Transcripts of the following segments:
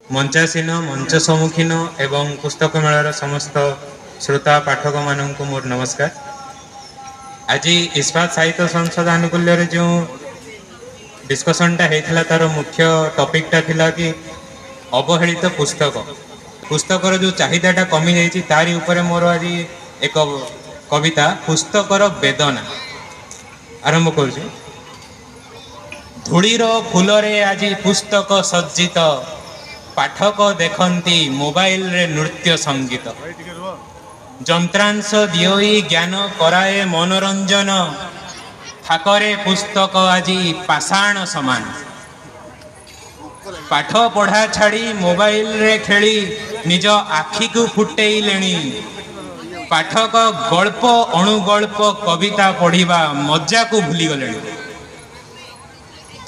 मंचासीन मंच सम्मुखीन एवं पुस्तक मेलार समस्त श्रोता पाठक मानक मोर नमस्कार। आज इस्पात साहित्य संसद आनुकूल्य जो डिस्कसनटा होता तार मुख्य टॉपिकटा थिला कि अवहेलित पुस्तक पुस्तकर जो चाहिदाटा कमी जाइए तारी उपरे मोर आज एक कविता पुस्तकर वेदना आरंभ करुँ। धूलीर फूलरे आज पुस्तक सज्जित पाठक देखती मोबाइल रे नृत्य संगीत जंत्रांश दियोई ज्ञान कराए मनोरंजन थाकरे पुस्तक आज पाषाण समान पाठ पढ़ा छाड़ी मोबाइल रे खेली निज आखि को फुटेइलेणी पाठक गल्प अणुगल्प कविता पढ़िबा मजा को भूली गले।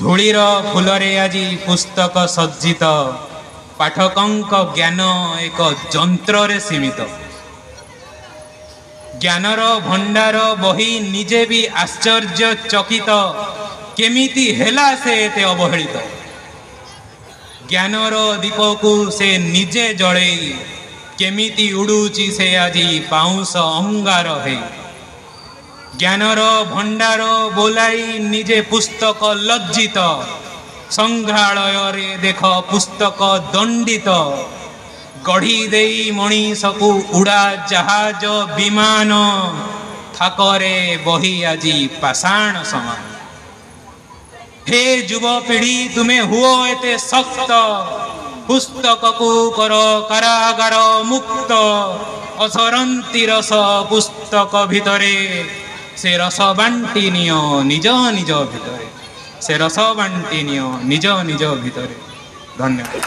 धूलीर फूलरे आज पुस्तक सज्जित पाठकंक ज्ञान एक जंत्र रे सीमित ज्ञानर भंडार बही निजे भी आश्चर्य चकित केमिति हेला से एते अवहेलित ज्ञानर दीप को से निजे जड़े केमिति उड़ुची से आज पाउंस अंगार है ज्ञानर भंडार बोलाई निजे पुस्तक लज्जित संग्रहालय रे देख पुस्तक दंडित गढ़ी देई मनीषकु उड़ा जहाज विमान थाकरे बही आजी पाषाण समान। हे युवपीढ़ी तुम्हें हुओ एते सक्त पुस्तक को कर कारागार मुक्त असरंती रस पुस्तक भितरे से रस बांटी नियो निज निज भितरे से रस बांटी नियो निज निज भितरे। धन्यवाद।